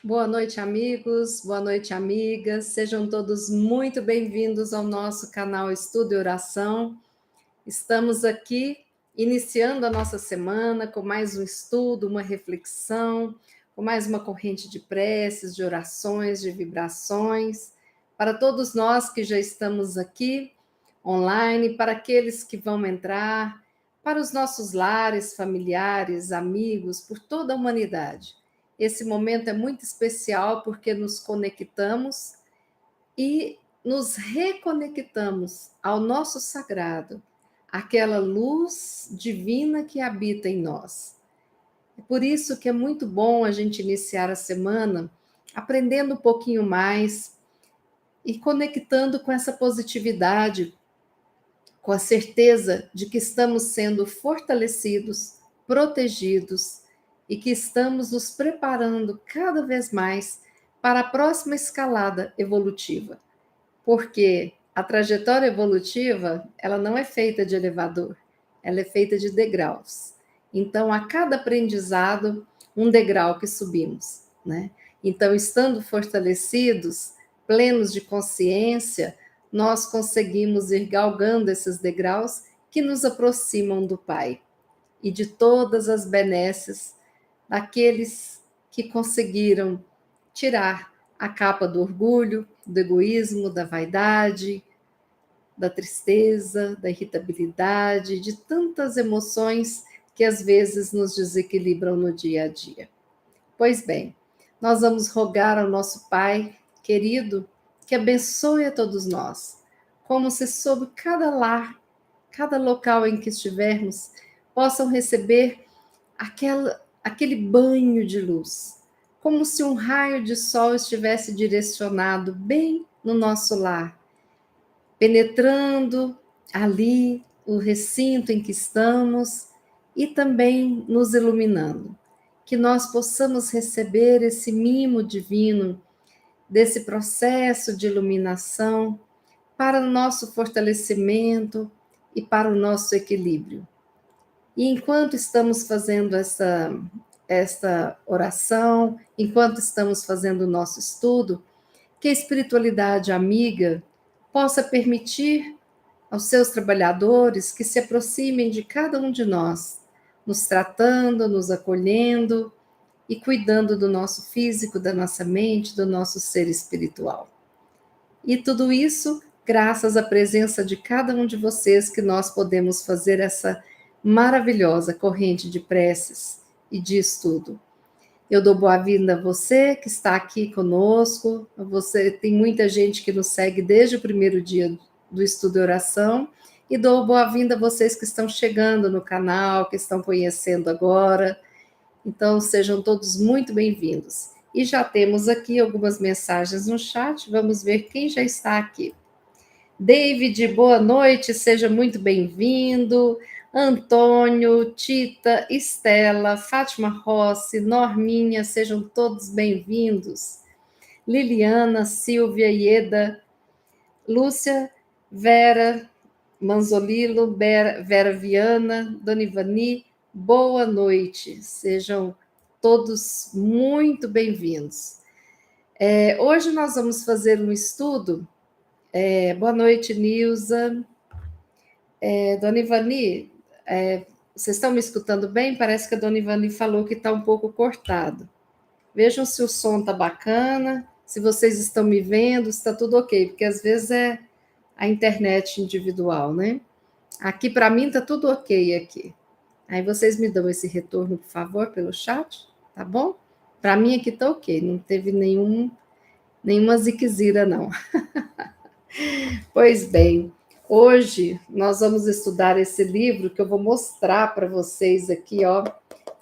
Boa noite, amigos. Boa noite, amigas. Sejam todos muito bem-vindos ao nosso canal Estudo e Oração. Estamos aqui iniciando a nossa semana com mais um estudo, uma reflexão, com mais uma corrente de preces, de orações, de vibrações. Para todos nós que já estamos aqui online, para aqueles que vão entrar, para os nossos lares, familiares, amigos, por toda a humanidade. Esse momento é muito especial porque nos conectamos e nos reconectamos ao nosso sagrado, aquela luz divina que habita em nós. É por isso que é muito bom a gente iniciar a semana aprendendo um pouquinho mais e conectando com essa positividade, com a certeza de que estamos sendo fortalecidos, protegidos e que estamos nos preparando cada vez mais para a próxima escalada evolutiva. Porque a trajetória evolutiva, ela não é feita de elevador, ela é feita de degraus. Então, a cada aprendizado, um degrau que subimos, né? Então, estando fortalecidos, plenos de consciência, nós conseguimos ir galgando esses degraus que nos aproximam do Pai e de todas as benesses daqueles que conseguiram tirar a capa do orgulho, do egoísmo, da vaidade, da tristeza, da irritabilidade, de tantas emoções que às vezes nos desequilibram no dia a dia. Pois bem, nós vamos rogar ao nosso Pai querido que abençoe a todos nós, como se sob cada lar, cada local em que estivermos, possam receber aquele banho de luz, como se um raio de sol estivesse direcionado bem no nosso lar, penetrando ali o recinto em que estamos e também nos iluminando. Que nós possamos receber esse mimo divino, desse processo de iluminação, para o nosso fortalecimento e para o nosso equilíbrio. E enquanto estamos fazendo esta oração, enquanto estamos fazendo o nosso estudo, que a espiritualidade amiga possa permitir aos seus trabalhadores que se aproximem de cada um de nós, nos tratando, nos acolhendo e cuidando do nosso físico, da nossa mente, do nosso ser espiritual. E tudo isso graças à presença de cada um de vocês que nós podemos fazer essa maravilhosa corrente de preces e de estudo. Eu dou boa-vinda a você que está aqui conosco. Você tem muita gente que nos segue desde o primeiro dia do estudo e oração. E dou boa-vinda a vocês que estão chegando no canal, que estão conhecendo agora. Então, sejam todos muito bem-vindos. E já temos aqui algumas mensagens no chat. Vamos ver quem já está aqui. David, boa noite, seja muito bem-vindo. Antônio, Tita, Estela, Fátima Rossi, Norminha, sejam todos bem-vindos. Liliana, Silvia, Ieda, Lúcia, Vera, Manzolilo, Vera Viana, Dona Ivani, boa noite. Sejam todos muito bem-vindos. Hoje nós vamos fazer um estudo. Boa noite, Nilza. Dona Ivani, vocês estão me escutando bem? Parece que a Dona Ivani falou que está um pouco cortado. Vejam se o som está bacana, se vocês estão me vendo, se está tudo ok, porque às vezes é a internet individual, né? Aqui para mim está tudo ok aqui. Aí vocês me dão esse retorno, por favor, pelo chat, tá bom? Para mim aqui está ok, não teve nenhuma ziquezira, não. Pois bem, hoje nós vamos estudar esse livro que eu vou mostrar para vocês aqui, ó,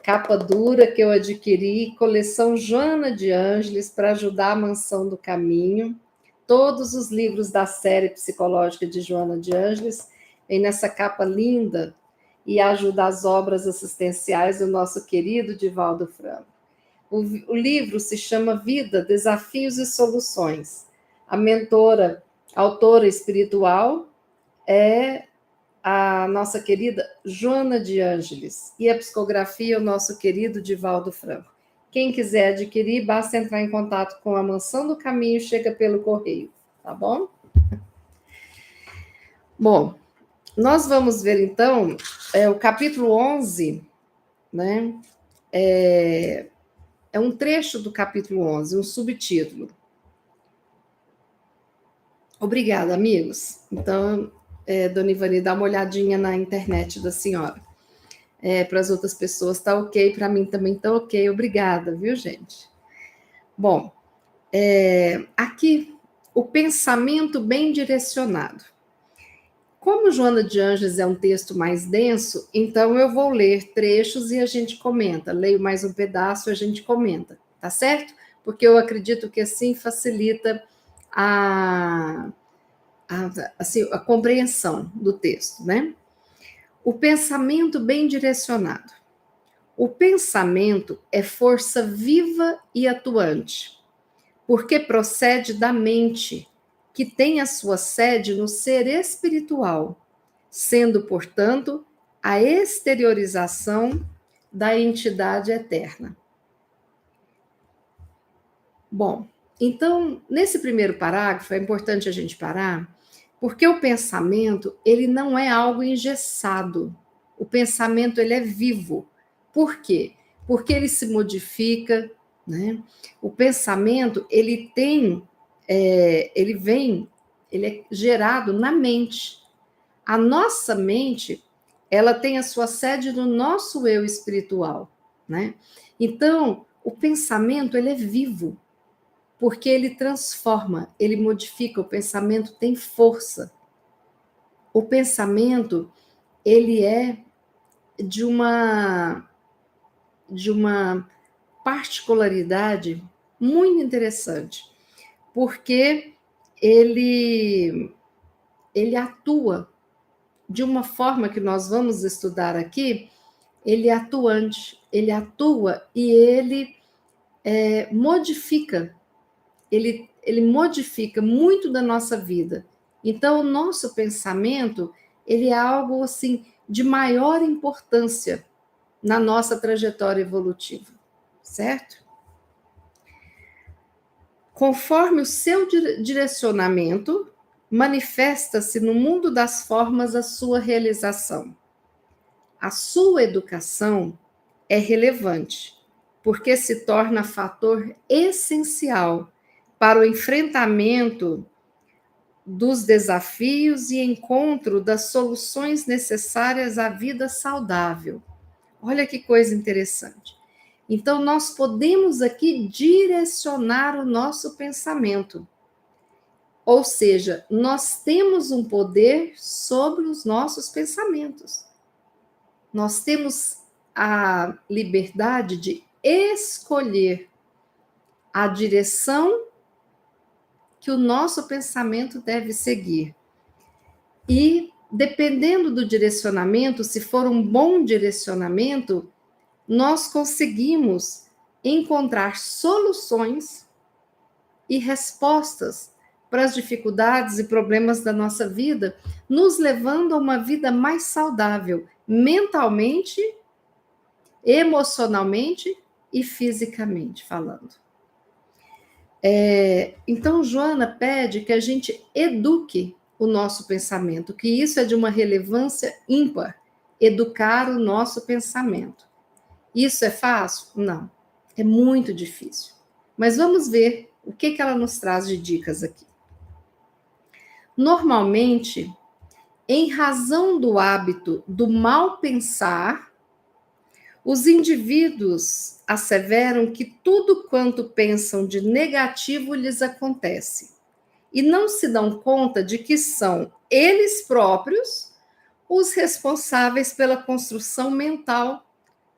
capa dura que eu adquiri, coleção Joana de Ângeles para ajudar a Mansão do Caminho. Todos os livros da série psicológica de Joana de Ângeles vem nessa capa linda e ajuda as obras assistenciais do nosso querido Divaldo Franco. O livro se chama Vida, Desafios e Soluções. A autora espiritual é a nossa querida Joana de Ângeles e a psicografia o nosso querido Divaldo Franco. Quem quiser adquirir, basta entrar em contato com a Mansão do Caminho, chega pelo correio, tá bom? Bom, nós vamos ver então o capítulo 11, né? É um trecho do capítulo 11, um subtítulo. Obrigada, amigos. Então, Dona Ivani, dá uma olhadinha na internet da senhora. Para as outras pessoas está ok, para mim também está ok. Obrigada, viu, gente? Bom, aqui, o pensamento bem direcionado. Como Joana de Ângeles é um texto mais denso, então eu vou ler trechos e a gente comenta. Leio mais um pedaço e a gente comenta, tá certo? Porque eu acredito que assim facilita a compreensão do texto, né? O pensamento bem direcionado. O pensamento é força viva e atuante, porque procede da mente, que tem a sua sede no ser espiritual, sendo, portanto, a exteriorização da entidade eterna. Bom, então, nesse primeiro parágrafo, é importante a gente parar, porque o pensamento, ele não é algo engessado. O pensamento, ele é vivo. Por quê? Porque ele se modifica, né? O pensamento, ele é gerado na mente. A nossa mente, ela tem a sua sede no nosso eu espiritual, né? Então, o pensamento, ele é vivo, porque ele transforma, ele modifica, o pensamento tem força. O pensamento, ele é de uma particularidade muito interessante, porque ele atua de uma forma que nós vamos estudar aqui, ele é atuante, ele atua e ele modifica, ele modifica muito da nossa vida. Então, o nosso pensamento, ele é algo assim de maior importância na nossa trajetória evolutiva, certo? Conforme o seu direcionamento, manifesta-se no mundo das formas a sua realização. A sua educação é relevante, porque se torna fator essencial para o enfrentamento dos desafios e encontro das soluções necessárias à vida saudável. Olha que coisa interessante. Então, nós podemos aqui direcionar o nosso pensamento. Ou seja, nós temos um poder sobre os nossos pensamentos. Nós temos a liberdade de escolher a direção que o nosso pensamento deve seguir. E, dependendo do direcionamento, se for um bom direcionamento, nós conseguimos encontrar soluções e respostas para as dificuldades e problemas da nossa vida, nos levando a uma vida mais saudável, mentalmente, emocionalmente e fisicamente falando. Então, Joana pede que a gente eduque o nosso pensamento, que isso é de uma relevância ímpar, educar o nosso pensamento. Isso é fácil? Não, é muito difícil. Mas vamos ver o que ela nos traz de dicas aqui. Normalmente, em razão do hábito do mal pensar, os indivíduos asseveram que tudo quanto pensam de negativo lhes acontece e não se dão conta de que são eles próprios os responsáveis pela construção mental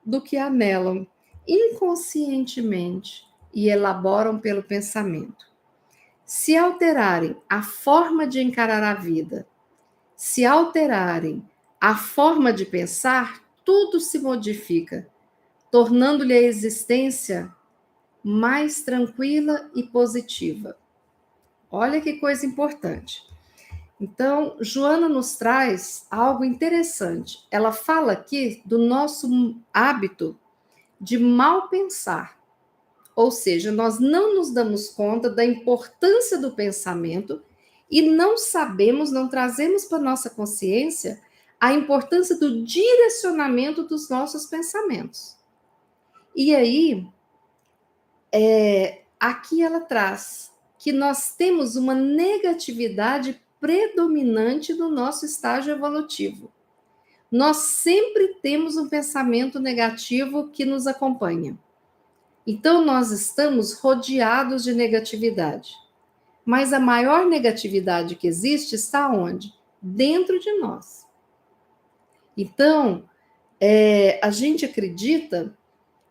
do que anelam inconscientemente e elaboram pelo pensamento. Se alterarem a forma de encarar a vida, se alterarem a forma de pensar, tudo se modifica, tornando-lhe a existência mais tranquila e positiva. Olha que coisa importante. Então, Joana nos traz algo interessante. Ela fala aqui do nosso hábito de mal pensar. Ou seja, nós não nos damos conta da importância do pensamento e não sabemos, não trazemos para nossa consciência a importância do direcionamento dos nossos pensamentos. E aí, aqui ela traz que nós temos uma negatividade predominante no nosso estágio evolutivo. Nós sempre temos um pensamento negativo que nos acompanha. Então, nós estamos rodeados de negatividade. Mas a maior negatividade que existe está onde? Dentro de nós. Então, a gente acredita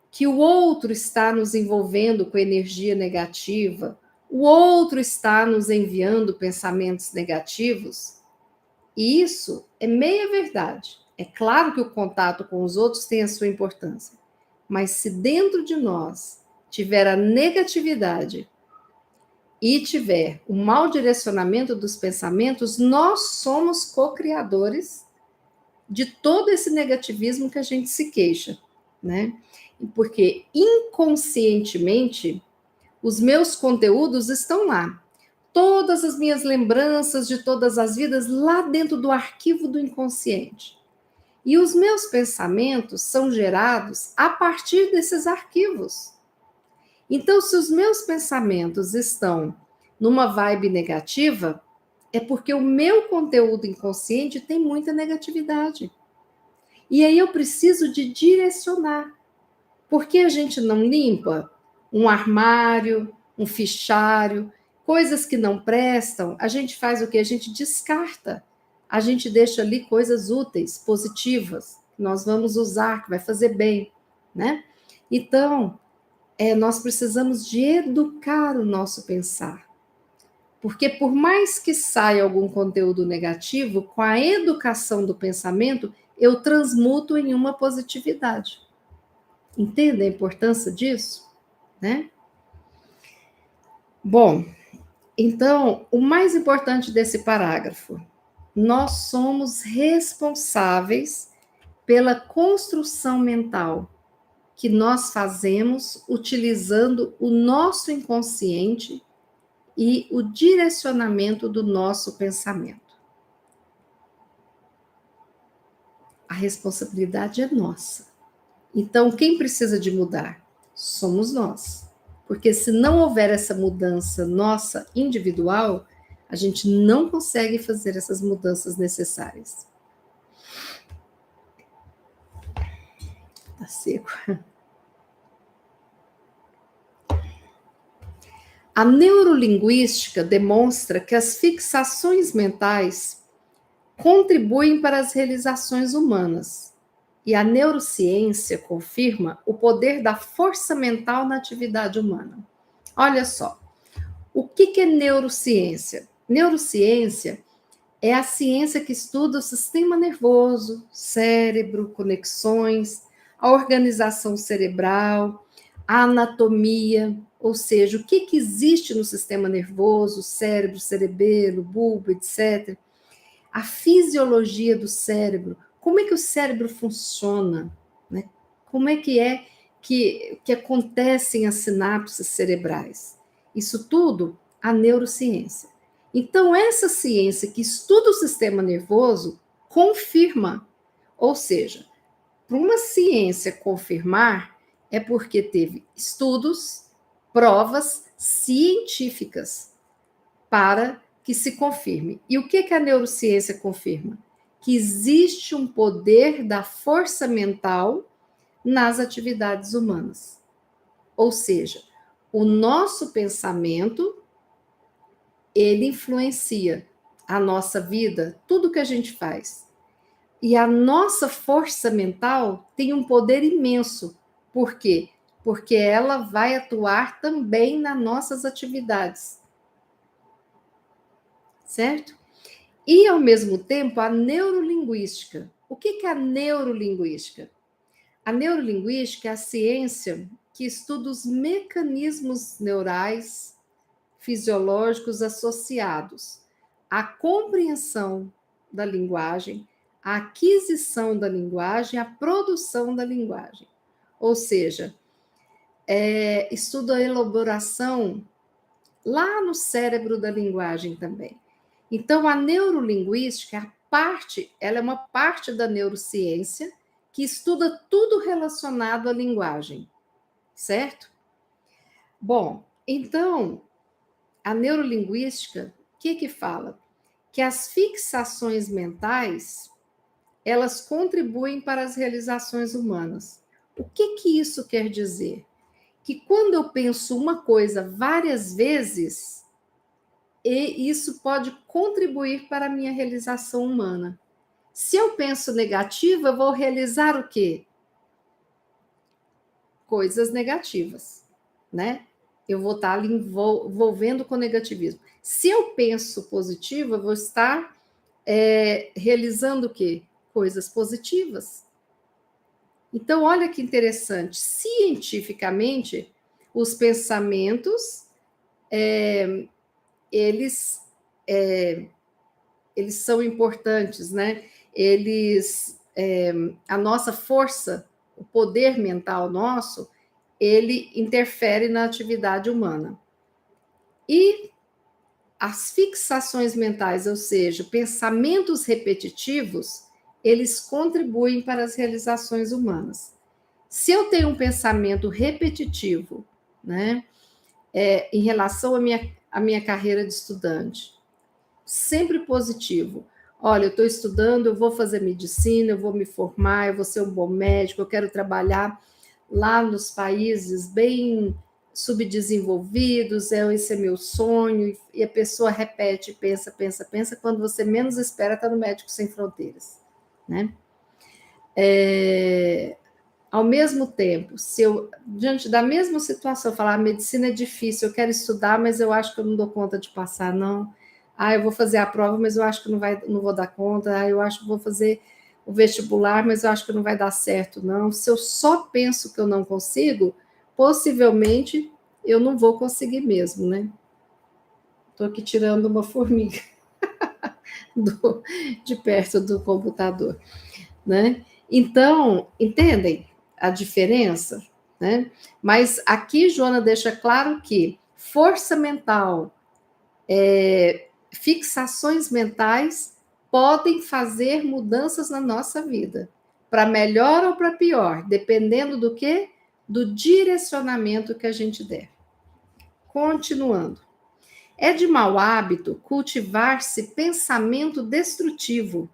que o outro está nos envolvendo com energia negativa, o outro está nos enviando pensamentos negativos, e isso é meia verdade. É claro que o contato com os outros tem a sua importância, mas se dentro de nós tiver a negatividade e tiver o mau direcionamento dos pensamentos, nós somos co-criadores de todo esse negativismo que a gente se queixa, né? Porque inconscientemente os meus conteúdos estão lá. Todas as minhas lembranças de todas as vidas lá dentro do arquivo do inconsciente. E os meus pensamentos são gerados a partir desses arquivos. Então, se os meus pensamentos estão numa vibe negativa, é porque o meu conteúdo inconsciente tem muita negatividade. E aí eu preciso de direcionar. Por que a gente não limpa um armário, um fichário, coisas que não prestam? A gente faz o quê? A gente descarta. A gente deixa ali coisas úteis, positivas, que nós vamos usar, que vai fazer bem, né? Então, nós precisamos de educar o nosso pensar. Porque por mais que saia algum conteúdo negativo, com a educação do pensamento, eu transmuto em uma positividade. Entende a importância disso? Né? Bom, então, o mais importante desse parágrafo, nós somos responsáveis pela construção mental que nós fazemos utilizando o nosso inconsciente e o direcionamento do nosso pensamento. A responsabilidade é nossa. Então, quem precisa de mudar? Somos nós. Porque se não houver essa mudança nossa individual, a gente não consegue fazer essas mudanças necessárias. Tá seco. A neurolinguística demonstra que as fixações mentais contribuem para as realizações humanas. E a neurociência confirma o poder da força mental na atividade humana. Olha só, o que é neurociência? Neurociência é a ciência que estuda o sistema nervoso, cérebro, conexões, a organização cerebral, a anatomia, ou seja, o que existe no sistema nervoso, cérebro, cerebelo, bulbo, etc. A fisiologia do cérebro, como é que o cérebro funciona, né? Como é que acontecem as sinapses cerebrais. Isso tudo, a neurociência. Então, essa ciência que estuda o sistema nervoso confirma, ou seja, para uma ciência confirmar, é porque teve estudos, provas científicas para que se confirme. E o que a neurociência confirma? Que existe um poder da força mental nas atividades humanas. Ou seja, o nosso pensamento, ele influencia a nossa vida, tudo que a gente faz. E a nossa força mental tem um poder imenso. Por quê? Porque ela vai atuar também nas nossas atividades. Certo? E, ao mesmo tempo, a neurolinguística. O que é a neurolinguística? A neurolinguística é a ciência que estuda os mecanismos neurais fisiológicos associados à compreensão da linguagem, à aquisição da linguagem, à produção da linguagem. Ou seja, estuda a elaboração lá no cérebro da linguagem também. Então, a neurolinguística, ela é uma parte da neurociência que estuda tudo relacionado à linguagem, certo? Bom, então, a neurolinguística, o que fala? Que as fixações mentais, elas contribuem para as realizações humanas. O que isso quer dizer? Que quando eu penso uma coisa várias vezes, e isso pode contribuir para a minha realização humana. Se eu penso negativo, eu vou realizar o quê? Coisas negativas, né? Eu vou estar ali envolvendo com negativismo. Se eu penso positivo, eu vou estar realizando o quê? Coisas positivas. Então, olha que interessante. Cientificamente, os pensamentos, eles são importantes, né? A nossa força, o poder mental nosso, ele interfere na atividade humana. E as fixações mentais, ou seja, pensamentos repetitivos, eles contribuem para as realizações humanas. Se eu tenho um pensamento repetitivo, né, em relação à minha carreira de estudante, sempre positivo. Olha, eu estou estudando, eu vou fazer medicina, eu vou me formar, eu vou ser um bom médico, eu quero trabalhar lá nos países bem subdesenvolvidos, esse é meu sonho, e a pessoa repete, pensa, pensa, pensa, quando você menos espera, está no Médicos Sem Fronteiras, né? Ao mesmo tempo, se eu, diante da mesma situação, falar, a medicina é difícil, eu quero estudar, mas eu acho que eu não dou conta de passar, não. Eu vou fazer a prova, mas eu acho que não vou dar conta. Eu acho que vou fazer o vestibular, mas eu acho que não vai dar certo, não. Se eu só penso que eu não consigo, possivelmente eu não vou conseguir mesmo, né? Estou aqui tirando uma formiga de perto do computador, né? Então, entendem a diferença, né? Mas aqui Joana deixa claro que força mental, fixações mentais podem fazer mudanças na nossa vida, para melhor ou para pior, dependendo do quê? Do direcionamento que a gente der. Continuando. É de mau hábito cultivar-se pensamento destrutivo,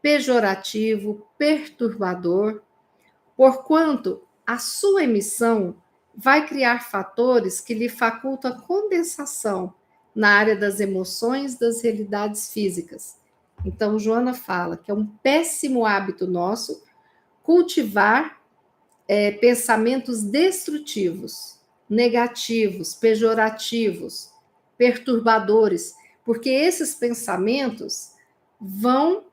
pejorativo, perturbador, porquanto a sua emissão vai criar fatores que lhe facultam a condensação na área das emoções, das realidades físicas. Então, Joana fala que é um péssimo hábito nosso cultivar pensamentos destrutivos, negativos, pejorativos, perturbadores, porque esses pensamentos vão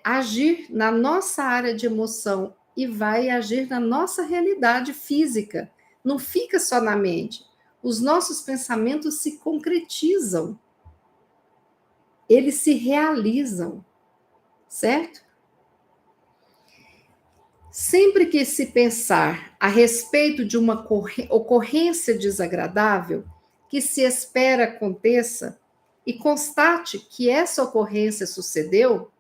agir na nossa área de emoção e vai agir na nossa realidade física. Não fica só na mente. Os nossos pensamentos se concretizam. Eles se realizam, certo? Sempre que se pensar a respeito de uma ocorrência desagradável que se espera aconteça e constate que essa ocorrência sucedeu,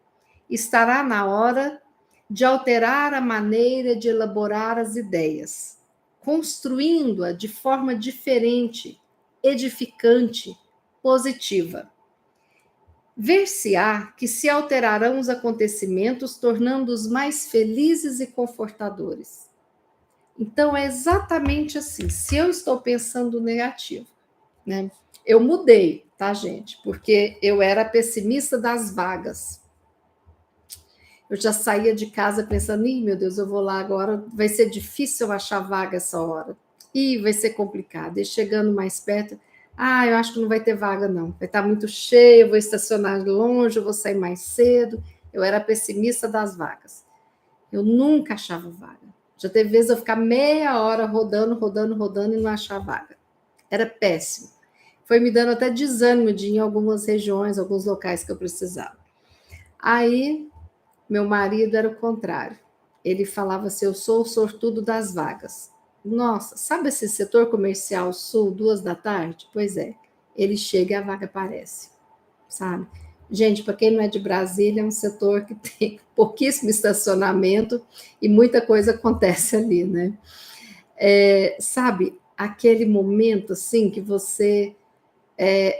estará na hora de alterar a maneira de elaborar as ideias, construindo-a de forma diferente, edificante, positiva. Ver-se-á que se alterarão os acontecimentos, tornando-os mais felizes e confortadores. Então, é exatamente assim. Se eu estou pensando negativo, né? Eu mudei, tá, gente? Porque eu era pessimista das vagas. Eu já saía de casa pensando, ih, meu Deus, eu vou lá agora, vai ser difícil eu achar vaga essa hora. Ih, vai ser complicado. E chegando mais perto, eu acho que não vai ter vaga, não. Vai estar muito cheio, eu vou estacionar longe, eu vou sair mais cedo. Eu era pessimista das vagas. Eu nunca achava vaga. Já teve vezes eu ficar meia hora rodando e não achar vaga. Era péssimo. Foi me dando até desânimo de ir em algumas regiões, alguns locais que eu precisava. Aí, meu marido era o contrário. Ele falava assim: eu sou o sortudo das vagas. Nossa, sabe esse setor comercial sul, 2 da tarde? Pois é, ele chega e a vaga aparece, sabe? Gente, para quem não é de Brasília, é um setor que tem pouquíssimo estacionamento e muita coisa acontece ali, né? Sabe, aquele momento assim que você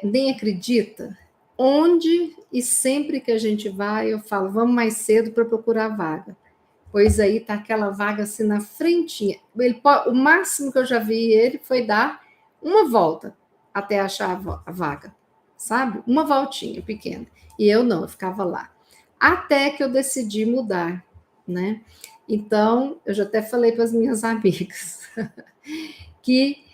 nem acredita. Onde e sempre que a gente vai, eu falo, vamos mais cedo para procurar vaga. Pois aí tá aquela vaga assim na frentinha. O máximo que eu já vi ele foi dar uma volta até achar a vaga, sabe? Uma voltinha pequena. E eu não, eu ficava lá. Até que eu decidi mudar, né? Então, eu já até falei para as minhas amigas que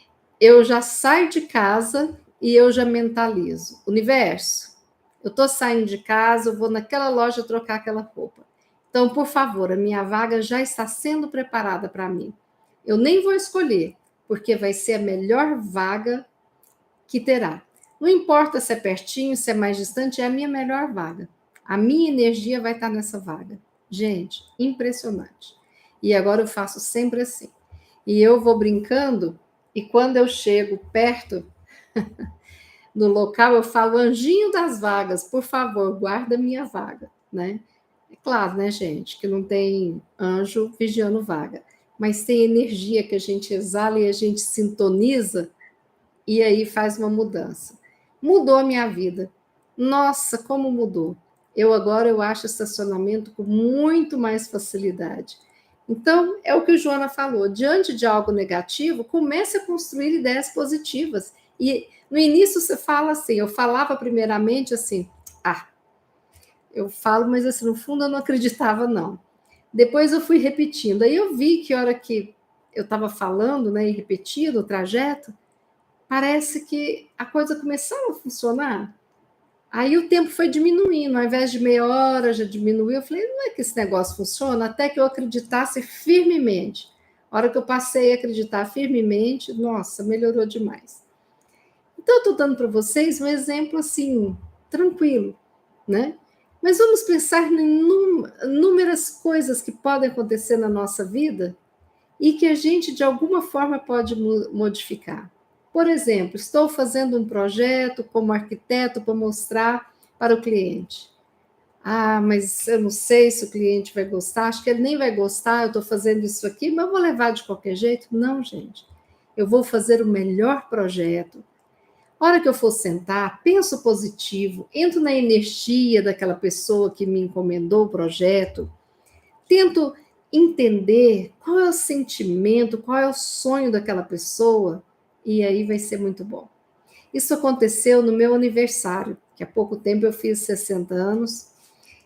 eu já saio de casa e eu já mentalizo. Universo, eu estou saindo de casa, eu vou naquela loja trocar aquela roupa. Então, por favor, a minha vaga já está sendo preparada para mim. Eu nem vou escolher, porque vai ser a melhor vaga que terá. Não importa se é pertinho, se é mais distante, é a minha melhor vaga. A minha energia vai estar nessa vaga. Gente, impressionante. E agora eu faço sempre assim. E eu vou brincando, e quando eu chego perto do local, eu falo, anjinho das vagas, por favor, guarda minha vaga, né? É claro, né, gente, que não tem anjo vigiando vaga, mas tem energia que a gente exala e a gente sintoniza, e aí faz uma mudança. Mudou a minha vida. Nossa, como mudou. Eu acho estacionamento com muito mais facilidade. Então, é o que o Joana falou, diante de algo negativo, comece a construir ideias positivas. E no início você fala assim, eu falava primeiramente assim, eu falo, mas assim, no fundo eu não acreditava não. Depois eu fui repetindo, aí eu vi que a hora que eu estava falando, né, e repetindo o trajeto, parece que a coisa começava a funcionar. Aí o tempo foi diminuindo, ao invés de meia hora já diminuiu. Eu falei, não é que esse negócio funciona? Até que eu acreditasse firmemente. A hora que eu passei a acreditar firmemente, nossa, melhorou demais. Então, eu estou dando para vocês um exemplo assim, tranquilo, né? Mas vamos pensar em inúmeras coisas que podem acontecer na nossa vida e que a gente, de alguma forma, pode modificar. Por exemplo, estou fazendo um projeto como arquiteto para mostrar para o cliente. Mas eu não sei se o cliente vai gostar, acho que ele nem vai gostar, eu estou fazendo isso aqui, mas eu vou levar de qualquer jeito. Não, gente. Eu vou fazer o melhor projeto. A hora que eu for sentar, penso positivo, entro na energia daquela pessoa que me encomendou o projeto, tento entender qual é o sentimento, qual é o sonho daquela pessoa, e aí vai ser muito bom. Isso aconteceu no meu aniversário, que há pouco tempo eu fiz 60 anos,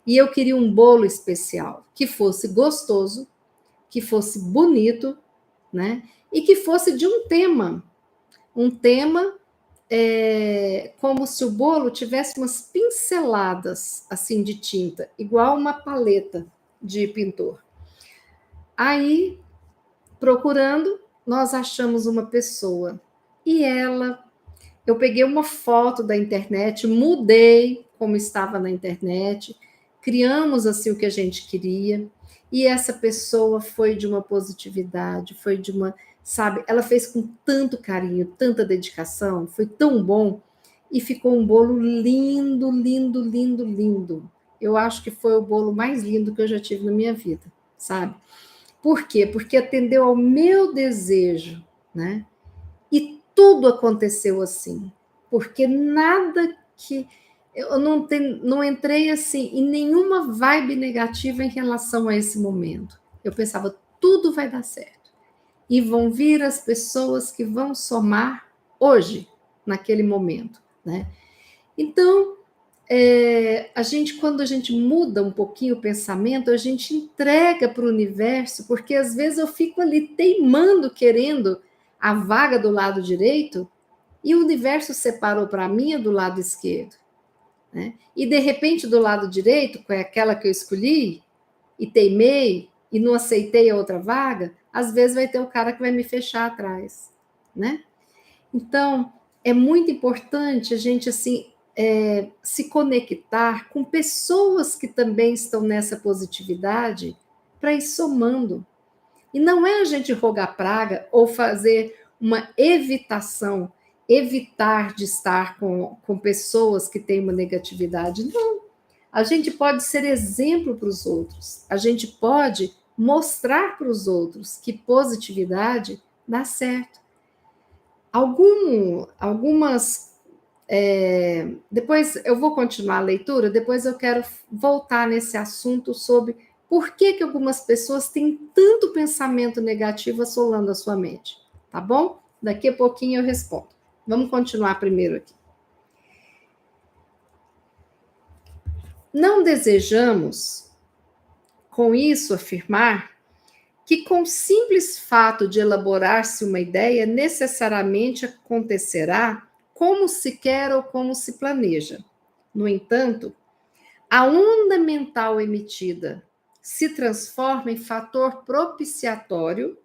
e eu queria um bolo especial, que fosse gostoso, que fosse bonito, né? E que fosse de um tema como se o bolo tivesse umas pinceladas assim de tinta, igual uma paleta de pintor. Aí, procurando, nós achamos uma pessoa. E eu peguei uma foto da internet, mudei como estava na internet, criamos assim o que a gente queria, e essa pessoa foi de uma positividade, foi de uma, sabe, ela fez com tanto carinho, tanta dedicação, foi tão bom, e ficou um bolo lindo, lindo, lindo, lindo. Eu acho que foi o bolo mais lindo que eu já tive na minha vida, sabe? Por quê? Porque atendeu ao meu desejo, né? E tudo aconteceu assim, porque nada que eu não entrei assim em nenhuma vibe negativa em relação a esse momento. Eu pensava, tudo vai dar certo. E vão vir as pessoas que vão somar hoje, naquele momento, né? Então, quando a gente muda um pouquinho o pensamento, a gente entrega para o universo, porque às vezes eu fico ali teimando, querendo a vaga do lado direito, e o universo separou para mim a do lado esquerdo. Né? E de repente, do lado direito, que é aquela que eu escolhi, e teimei, e não aceitei a outra vaga, às vezes vai ter o cara que vai me fechar atrás. Né? Então, é muito importante a gente assim se conectar com pessoas que também estão nessa positividade para ir somando. E não é a gente rogar praga ou fazer uma evitação, evitar de estar com pessoas que têm uma negatividade. Não. A gente pode ser exemplo para os outros. A gente pode mostrar para os outros que positividade dá certo. Algumas. Depois eu vou continuar a leitura, depois eu quero voltar nesse assunto sobre por que algumas pessoas têm tanto pensamento negativo assolando a sua mente. Tá bom? Daqui a pouquinho eu respondo. Vamos continuar primeiro aqui. Não desejamos, com isso, afirmar que, com o simples fato de elaborar-se uma ideia, necessariamente acontecerá como se quer ou como se planeja. No entanto, a onda mental emitida se transforma em fator propiciatório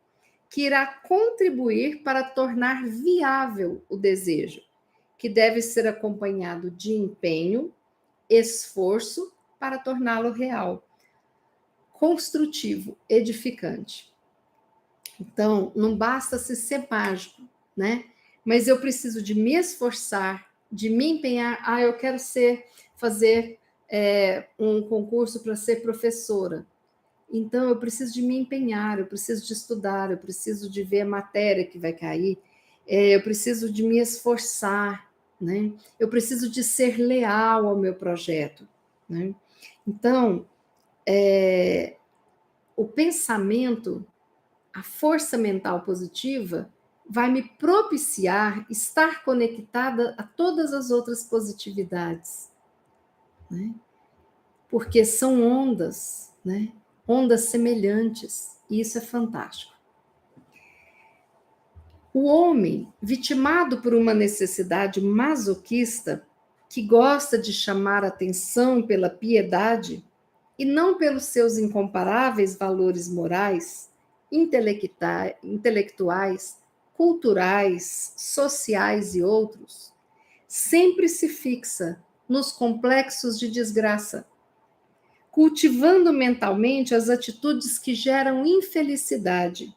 que irá contribuir para tornar viável o desejo, que deve ser acompanhado de empenho, esforço para torná-lo real, construtivo, edificante. Então, não basta se ser mágico, né? Mas eu preciso de me esforçar, de me empenhar. Eu quero fazer um concurso para ser professora. Então, eu preciso de me empenhar, eu preciso de estudar, eu preciso de ver a matéria que vai cair, eu preciso de me esforçar, né? Eu preciso de ser leal ao meu projeto, né? Então, o pensamento, a força mental positiva, vai me propiciar estar conectada a todas as outras positividades, né? Porque são ondas, né? Ondas semelhantes, e isso é fantástico. O homem, vitimado por uma necessidade masoquista, que gosta de chamar atenção pela piedade e não pelos seus incomparáveis valores morais, intelectuais, culturais, sociais e outros, sempre se fixa nos complexos de desgraça, cultivando mentalmente as atitudes que geram infelicidade,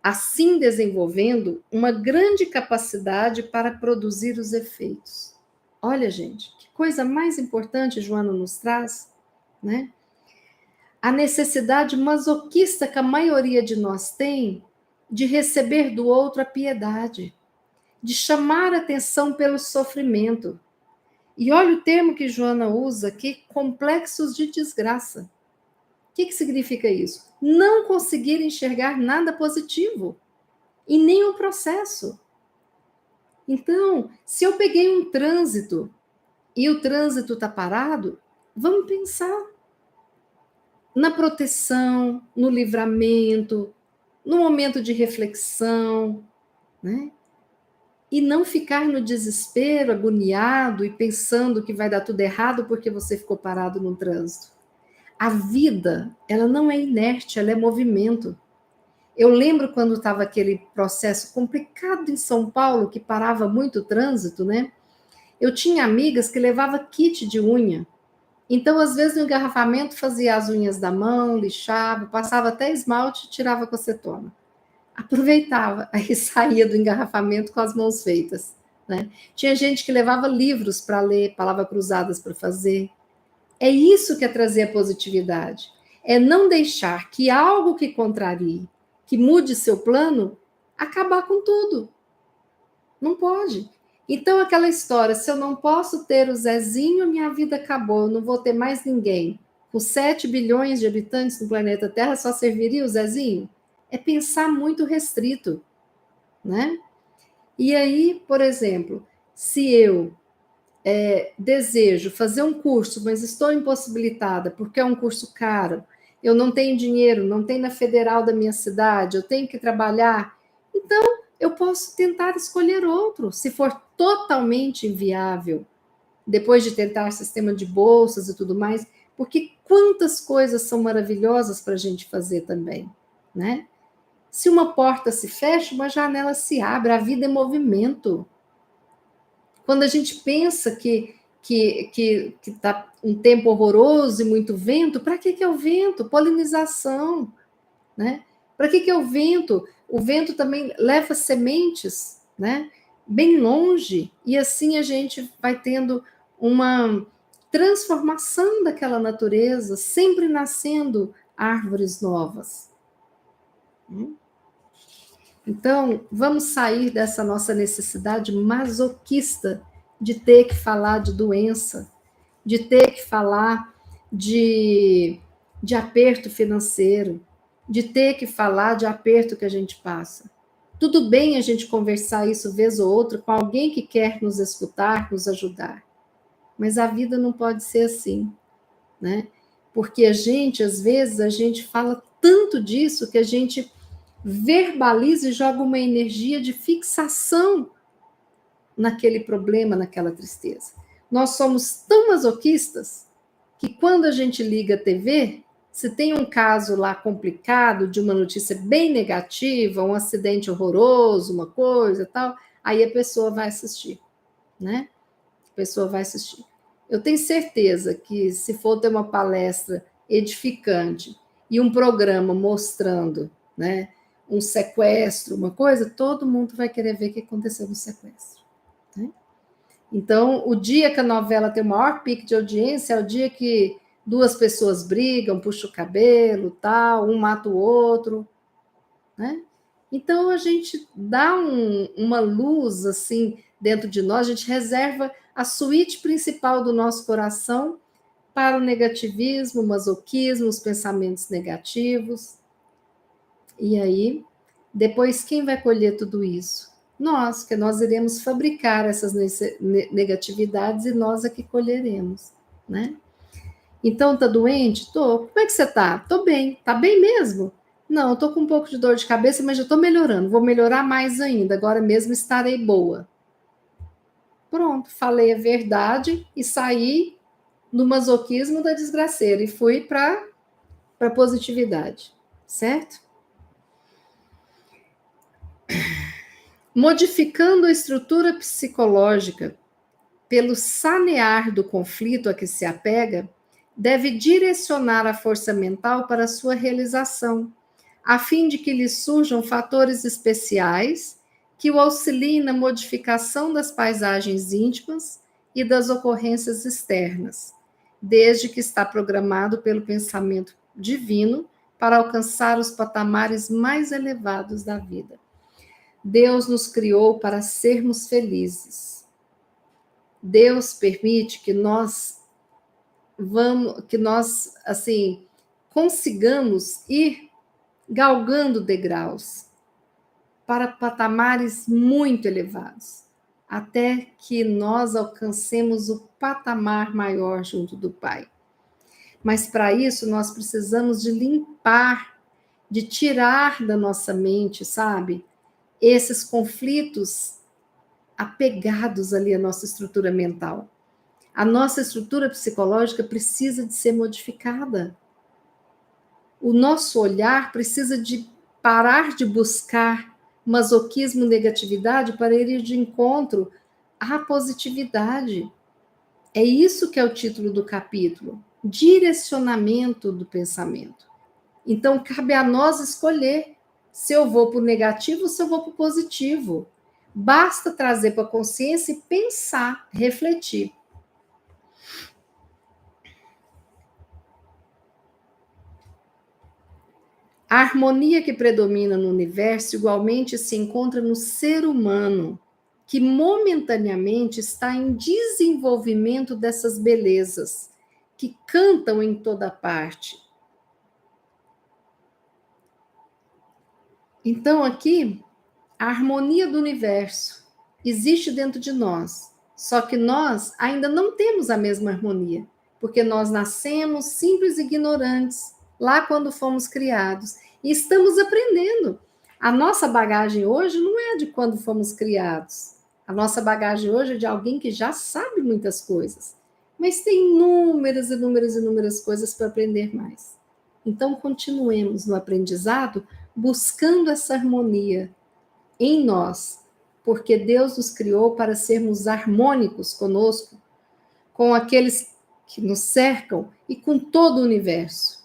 assim desenvolvendo uma grande capacidade para produzir os efeitos. Olha, gente, que coisa mais importante Joana nos traz, né? A necessidade masoquista que a maioria de nós tem de receber do outro a piedade, de chamar atenção pelo sofrimento. E olha o termo que Joana usa aqui, complexos de desgraça. O que significa isso? Não conseguir enxergar nada positivo e nem o processo. Então, se eu peguei um trânsito e o trânsito está parado, vamos pensar na proteção, no livramento, no momento de reflexão, né? E não ficar no desespero, agoniado e pensando que vai dar tudo errado porque você ficou parado no trânsito. A vida, ela não é inerte, ela é movimento. Eu lembro quando estava aquele processo complicado em São Paulo, que parava muito o trânsito, né? Eu tinha amigas que levavam kit de unha. Então, às vezes, no engarrafamento, fazia as unhas da mão, lixava, passava até esmalte e tirava com acetona. Aproveitava, aí saía do engarrafamento com as mãos feitas, né? Tinha gente que levava livros para ler, palavras cruzadas para fazer. É isso que é trazer a positividade. É não deixar que algo que contrarie, que mude seu plano, acabar com tudo. Não pode. Então, aquela história, se eu não posso ter o Zezinho, minha vida acabou, eu não vou ter mais ninguém. Com 7 bilhões de habitantes no planeta Terra, só serviria o Zezinho? É pensar muito restrito, né? E aí, por exemplo, se eu desejo fazer um curso, mas estou impossibilitada porque é um curso caro, eu não tenho dinheiro, não tem na federal da minha cidade, eu tenho que trabalhar, então eu posso tentar escolher outro, se for totalmente inviável, depois de tentar sistema de bolsas e tudo mais, porque quantas coisas são maravilhosas para a gente fazer também, né? Se uma porta se fecha, uma janela se abre, a vida é movimento. Quando a gente pensa que está um tempo horroroso e muito vento, para que é o vento? Polinização, né? Para que é o vento? O vento também leva sementes, né? Bem longe, e assim a gente vai tendo uma transformação daquela natureza, sempre nascendo árvores novas. Então, vamos sair dessa nossa necessidade masoquista de ter que falar de doença, de ter que falar de aperto financeiro, de ter que falar de aperto que a gente passa. Tudo bem a gente conversar isso vez ou outra com alguém que quer nos escutar, nos ajudar, mas a vida não pode ser assim, né? Porque a gente, às vezes, a gente fala tanto disso que a gente verbaliza e joga uma energia de fixação naquele problema, naquela tristeza. Nós somos tão masoquistas que quando a gente liga a TV, se tem um caso lá complicado, de uma notícia bem negativa, um acidente horroroso, uma coisa tal, aí a pessoa vai assistir, né? A pessoa vai assistir. Eu tenho certeza que se for ter uma palestra edificante e um programa mostrando, né, um sequestro, uma coisa, todo mundo vai querer ver o que aconteceu no sequestro, né? Então, o dia que a novela tem o maior pico de audiência é o dia que duas pessoas brigam, puxam o cabelo, tal, um mata o outro, né? Então, a gente dá uma luz, assim, dentro de nós, a gente reserva a suíte principal do nosso coração para o negativismo, o masoquismo, os pensamentos negativos. E aí, depois, quem vai colher tudo isso? Nós, que nós iremos fabricar essas negatividades e nós é que colheremos, né? Então, tá doente? Tô. Como é que você tá? Tô bem. Tá bem mesmo? Não, eu tô com um pouco de dor de cabeça, mas já tô melhorando. Vou melhorar mais ainda. Agora mesmo estarei boa. Pronto, falei a verdade e saí do masoquismo da desgraceira e fui para a positividade, certo? Modificando a estrutura psicológica pelo sanear do conflito a que se apega, deve direcionar a força mental para a sua realização, a fim de que lhe surjam fatores especiais que o auxiliem na modificação das paisagens íntimas e das ocorrências externas, desde que está programado pelo pensamento divino para alcançar os patamares mais elevados da vida. Deus nos criou para sermos felizes. Deus permite que nós assim consigamos ir galgando degraus para patamares muito elevados, até que nós alcancemos o patamar maior junto do Pai. Mas para isso nós precisamos de limpar, de tirar da nossa mente, sabe, esses conflitos apegados ali à nossa estrutura mental. A nossa estrutura psicológica precisa de ser modificada. O nosso olhar precisa de parar de buscar masoquismo, negatividade, para ir de encontro à positividade. É isso que é o título do capítulo, direcionamento do pensamento. Então, cabe a nós escolher se eu vou para o negativo ou se eu vou para o positivo. Basta trazer para a consciência e pensar, refletir. A harmonia que predomina no universo igualmente se encontra no ser humano, que momentaneamente está em desenvolvimento dessas belezas, que cantam em toda parte. Então, aqui, a harmonia do universo existe dentro de nós, só que nós ainda não temos a mesma harmonia, porque nós nascemos simples e ignorantes lá quando fomos criados e estamos aprendendo. A nossa bagagem hoje não é de quando fomos criados. A nossa bagagem hoje é de alguém que já sabe muitas coisas, mas tem inúmeras coisas para aprender mais. Então, continuemos no aprendizado, buscando essa harmonia em nós, porque Deus nos criou para sermos harmônicos conosco, com aqueles que nos cercam e com todo o universo.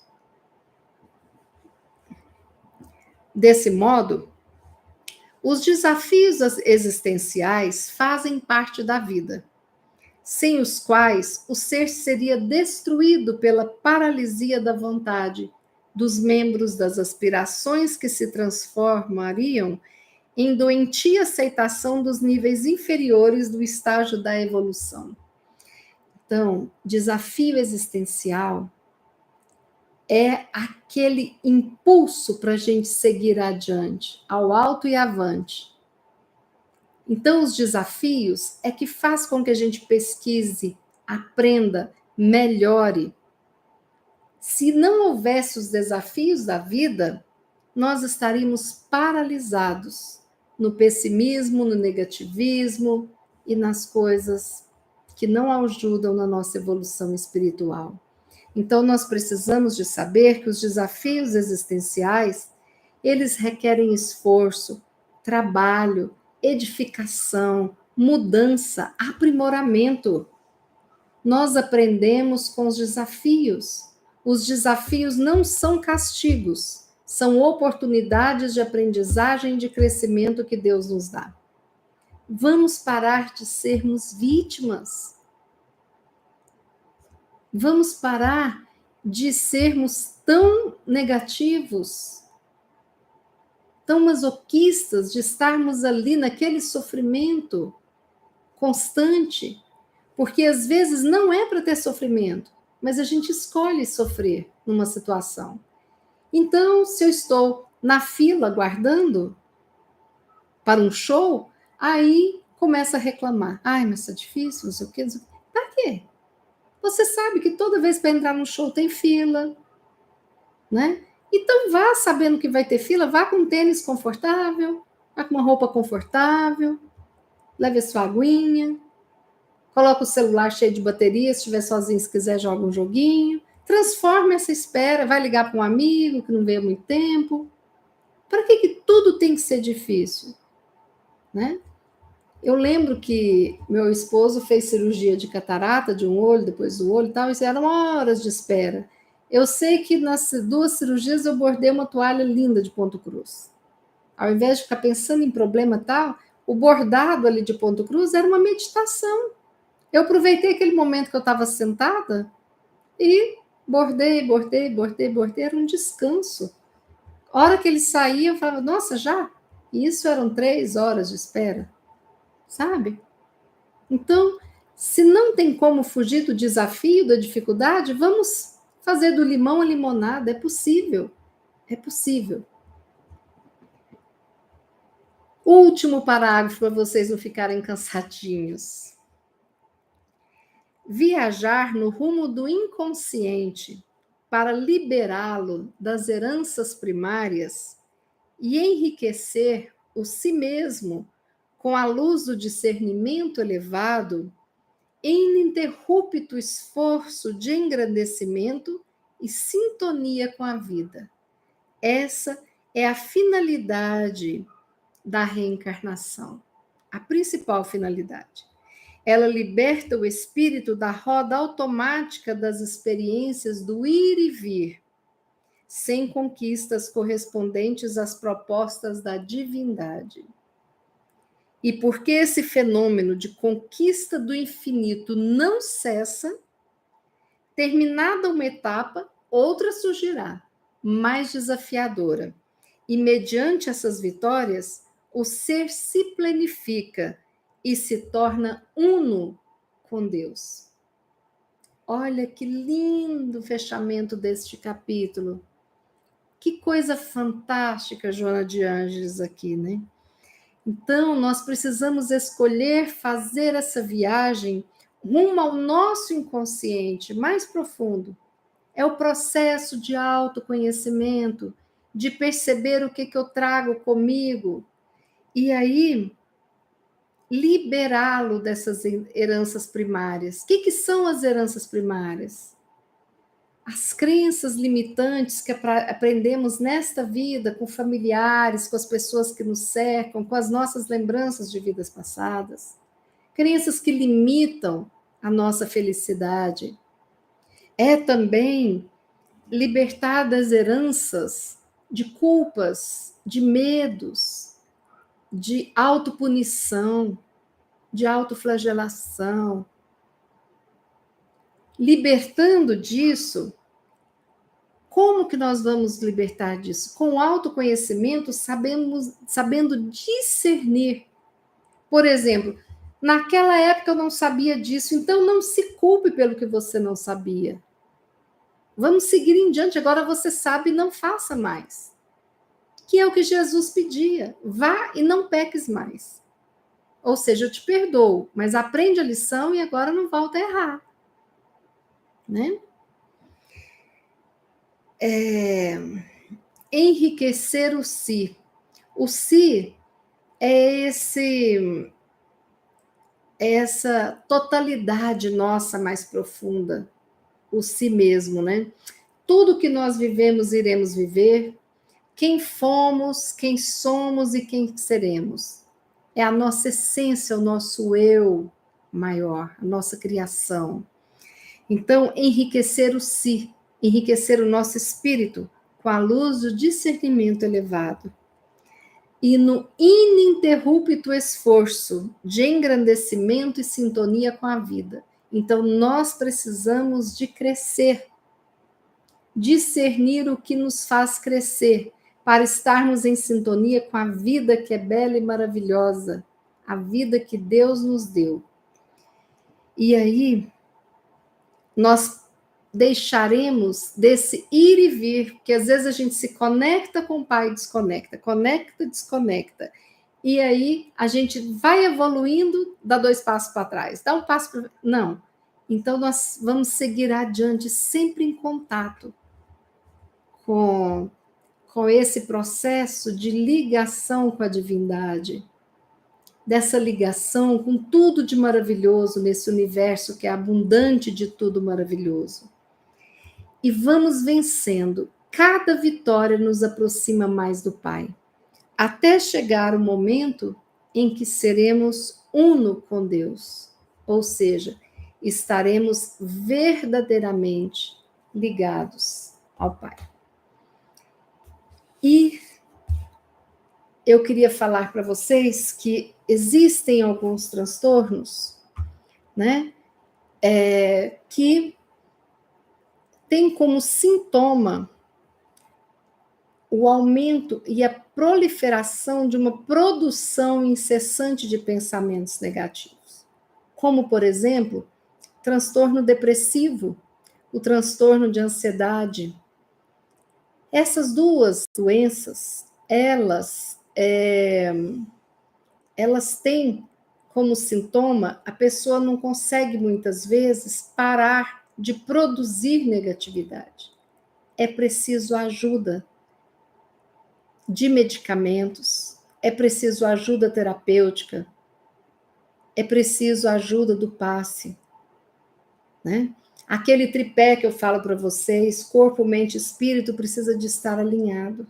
Desse modo, os desafios existenciais fazem parte da vida, sem os quais o ser seria destruído pela paralisia da vontade dos membros das aspirações que se transformariam em doentia aceitação dos níveis inferiores do estágio da evolução. Então, desafio existencial é aquele impulso para a gente seguir adiante, ao alto e avante. Então, os desafios é que faz com que a gente pesquise, aprenda, melhore. Se não houvesse os desafios da vida, nós estaríamos paralisados no pessimismo, no negativismo e nas coisas que não ajudam na nossa evolução espiritual. Então, nós precisamos de saber que os desafios existenciais, eles requerem esforço, trabalho, edificação, mudança, aprimoramento. Nós aprendemos com os desafios. Os desafios não são castigos, são oportunidades de aprendizagem e de crescimento que Deus nos dá. Vamos parar de sermos vítimas. Vamos parar de sermos tão negativos, tão masoquistas, de estarmos ali naquele sofrimento constante, porque às vezes não é para ter sofrimento, mas a gente escolhe sofrer numa situação. Então, se eu estou na fila aguardando para um show, aí começa a reclamar. Ai, mas tá difícil, não sei o quê, não sei o quê. Para quê? Você sabe que toda vez para entrar no show tem fila, né? Então vá sabendo que vai ter fila, vá com um tênis confortável, vá com uma roupa confortável, leve a sua aguinha, coloca o celular cheio de bateria, se estiver sozinho, se quiser, joga um joguinho. Transforma essa espera, vai ligar para um amigo que não veio há muito tempo. Para que tudo tem que ser difícil? Né? Eu lembro que meu esposo fez cirurgia de catarata de um olho, depois do olho e tal, e eram horas de espera. Eu sei que nas 2 cirurgias eu bordei uma toalha linda de ponto cruz. Ao invés de ficar pensando em problema tal, o bordado ali de ponto cruz era uma meditação. Eu aproveitei aquele momento que eu estava sentada e bordei, era um descanso. A hora que ele saía, eu falava, nossa, já? E isso eram 3 horas de espera, sabe? Então, se não tem como fugir do desafio, da dificuldade, vamos fazer do limão a limonada, é possível, é possível. Último parágrafo para vocês não ficarem cansadinhos. Viajar no rumo do inconsciente para liberá-lo das heranças primárias e enriquecer o si mesmo com a luz do discernimento elevado, ininterrupto esforço de engrandecimento e sintonia com a vida. Essa é a finalidade da reencarnação, a principal finalidade. Ela liberta o espírito da roda automática das experiências do ir e vir, sem conquistas correspondentes às propostas da divindade. E porque esse fenômeno de conquista do infinito não cessa, terminada uma etapa, outra surgirá, mais desafiadora. E mediante essas vitórias, o ser se planifica e se torna uno com Deus. Olha que lindo fechamento deste capítulo. Que coisa fantástica, Joana de Ângeles, aqui, né? Então, nós precisamos escolher fazer essa viagem rumo ao nosso inconsciente mais profundo. É o processo de autoconhecimento, de perceber o que eu trago comigo, e aí liberá-lo dessas heranças primárias. O que são as heranças primárias? As crenças limitantes que aprendemos nesta vida, com familiares, com as pessoas que nos cercam, com as nossas lembranças de vidas passadas. Crenças que limitam a nossa felicidade. É também libertar das heranças de culpas, de medos, de autopunição, de autoflagelação. Libertando disso, como que nós vamos libertar disso? Com autoconhecimento, sabendo discernir. Por exemplo, naquela época eu não sabia disso, então não se culpe pelo que você não sabia. Vamos seguir em diante, agora você sabe, não faça mais. Que é o que Jesus pedia, vá e não peques mais. Ou seja, eu te perdoo, mas aprende a lição e agora não volta a errar. Né? Enriquecer o si. O si é essa totalidade nossa mais profunda, o si mesmo, né? Tudo que nós vivemos, iremos viver, quem fomos, quem somos e quem seremos. É a nossa essência, o nosso eu maior, a nossa criação. Então, enriquecer o si, enriquecer o nosso espírito com a luz do discernimento elevado. E no ininterrupto esforço de engrandecimento e sintonia com a vida. Então, nós precisamos de crescer, discernir o que nos faz crescer, para estarmos em sintonia com a vida que é bela e maravilhosa, a vida que Deus nos deu. E aí, nós deixaremos desse ir e vir, porque às vezes a gente se conecta com o Pai e desconecta, conecta, desconecta. E aí a gente vai evoluindo, dá 2 passos para trás, dá um passo para... Não. Então nós vamos seguir adiante, sempre em contato com esse processo de ligação com a divindade, dessa ligação com tudo de maravilhoso nesse universo que é abundante de tudo maravilhoso. E vamos vencendo. Cada vitória nos aproxima mais do Pai, até chegar o momento em que seremos uno com Deus, ou seja, estaremos verdadeiramente ligados ao Pai. E eu queria falar para vocês que existem alguns transtornos, né, que tem como sintoma o aumento e a proliferação de uma produção incessante de pensamentos negativos, como, por exemplo, transtorno depressivo, o transtorno de ansiedade. Essas duas doenças, elas têm como sintoma, a pessoa não consegue muitas vezes parar de produzir negatividade. É preciso ajuda de medicamentos, é preciso ajuda terapêutica, é preciso ajuda do passe, né? Aquele tripé que eu falo para vocês, corpo, mente, espírito, precisa de estar alinhado.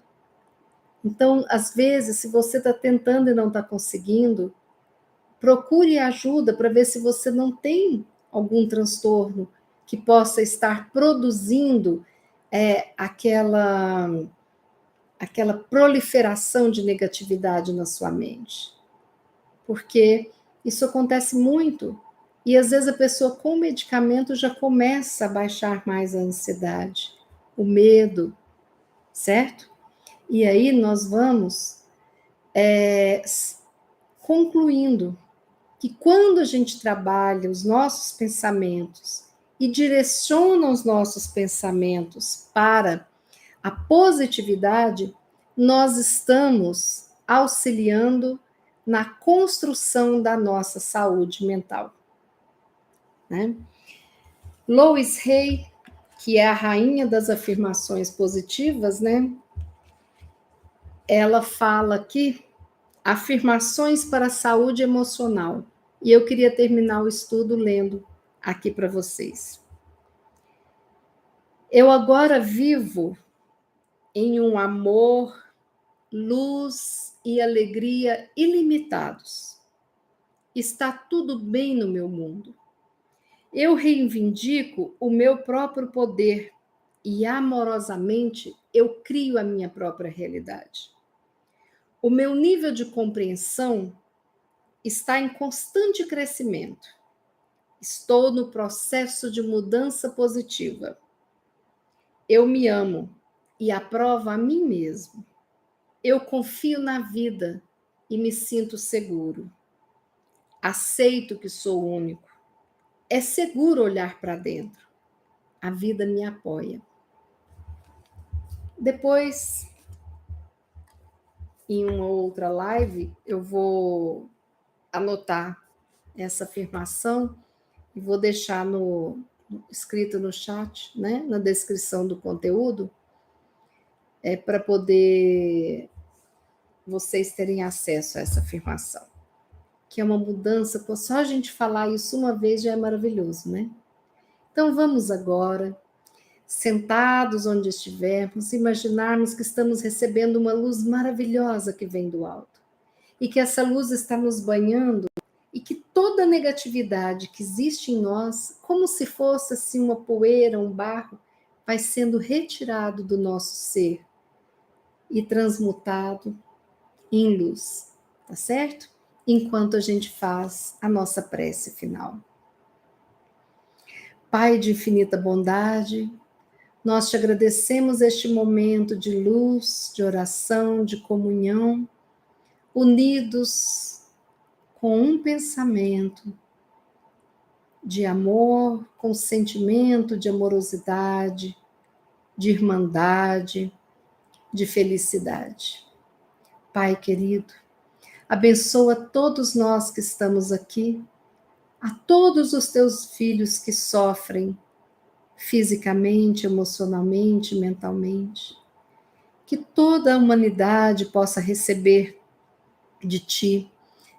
Então, às vezes, se você está tentando e não está conseguindo, procure ajuda para ver se você não tem algum transtorno que possa estar produzindo aquela proliferação de negatividade na sua mente. Porque isso acontece muito. E às vezes a pessoa com medicamento já começa a baixar mais a ansiedade, o medo, certo? E aí nós vamos concluindo que quando a gente trabalha os nossos pensamentos e direciona os nossos pensamentos para a positividade, nós estamos auxiliando na construção da nossa saúde mental. Né? Lois Hay, que é a rainha das afirmações positivas, né? Ela fala aqui afirmações para a saúde emocional. E eu queria terminar o estudo lendo aqui para vocês. Eu agora vivo em um amor, luz e alegria ilimitados. Está tudo bem no meu mundo. Eu reivindico o meu próprio poder e amorosamente eu crio a minha própria realidade. O meu nível de compreensão está em constante crescimento. Estou no processo de mudança positiva. Eu me amo e aprovo a mim mesmo. Eu confio na vida e me sinto seguro. Aceito que sou único. É seguro olhar para dentro. A vida me apoia. Depois, em uma outra live, eu vou anotar essa afirmação e vou deixar escrito no chat, né, na descrição do conteúdo, para poder vocês terem acesso a essa afirmação, que é uma mudança, só a gente falar isso uma vez já é maravilhoso, né? Então vamos agora, sentados onde estivermos, imaginarmos que estamos recebendo uma luz maravilhosa que vem do alto e que essa luz está nos banhando e que toda a negatividade que existe em nós, como se fosse assim uma poeira, um barro, vai sendo retirado do nosso ser e transmutado em luz, tá certo? Enquanto a gente faz a nossa prece final. Pai de infinita bondade, nós te agradecemos este momento de luz, de oração, de comunhão, unidos com um pensamento de amor, com sentimento de amorosidade, de irmandade, de felicidade. Pai querido, abençoa todos nós que estamos aqui, a todos os teus filhos que sofrem fisicamente, emocionalmente, mentalmente. Que toda a humanidade possa receber de ti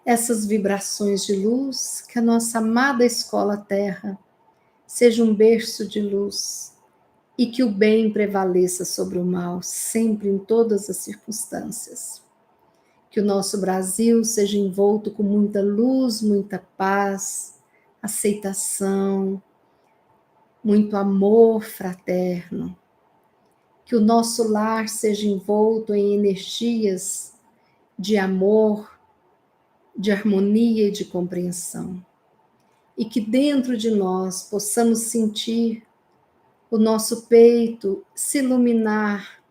essas vibrações de luz, que a nossa amada escola Terra seja um berço de luz e que o bem prevaleça sobre o mal, sempre em todas as circunstâncias. Que o nosso Brasil seja envolto com muita luz, muita paz, aceitação, muito amor fraterno. Que o nosso lar seja envolto em energias de amor, de harmonia e de compreensão. E que dentro de nós possamos sentir o nosso peito se iluminar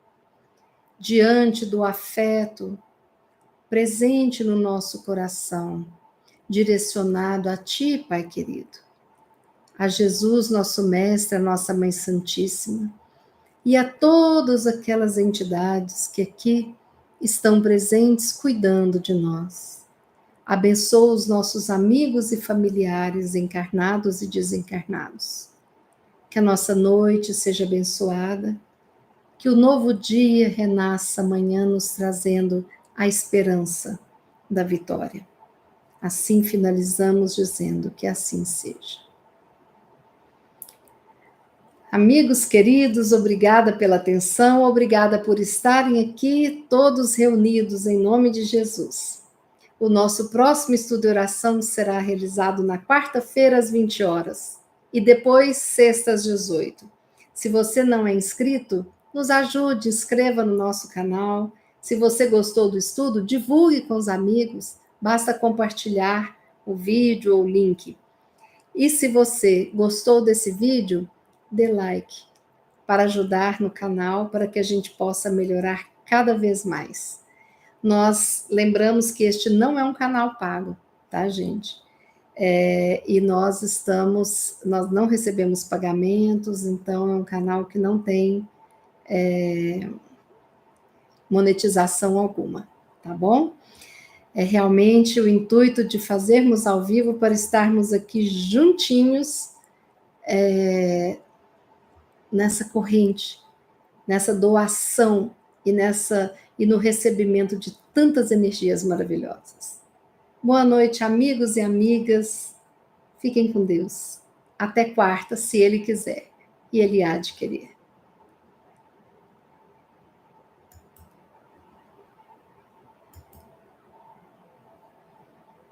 diante do afeto presente no nosso coração, direcionado a Ti, Pai querido, a Jesus, nosso Mestre, a nossa Mãe Santíssima, e a todas aquelas entidades que aqui estão presentes cuidando de nós. Abençoa os nossos amigos e familiares encarnados e desencarnados. Que a nossa noite seja abençoada, que o novo dia renasça amanhã nos trazendo a esperança da vitória. Assim finalizamos dizendo que assim seja. Amigos queridos, obrigada pela atenção, obrigada por estarem aqui todos reunidos em nome de Jesus. O nosso próximo estudo de oração será realizado na quarta-feira às 20 horas e depois sexta às 18. Se você não é inscrito, nos ajude, inscreva no nosso canal. Se você gostou do estudo, divulgue com os amigos, basta compartilhar o vídeo ou o link. E se você gostou desse vídeo, dê like para ajudar no canal, para que a gente possa melhorar cada vez mais. Nós lembramos que este não é um canal pago, tá, gente? E nós não recebemos pagamentos, então é um canal que não tem monetização alguma, tá bom? É realmente o intuito de fazermos ao vivo para estarmos aqui juntinhos nessa corrente, nessa doação e no recebimento de tantas energias maravilhosas. Boa noite, amigos e amigas. Fiquem com Deus. Até quarta, se Ele quiser. E Ele há de querer.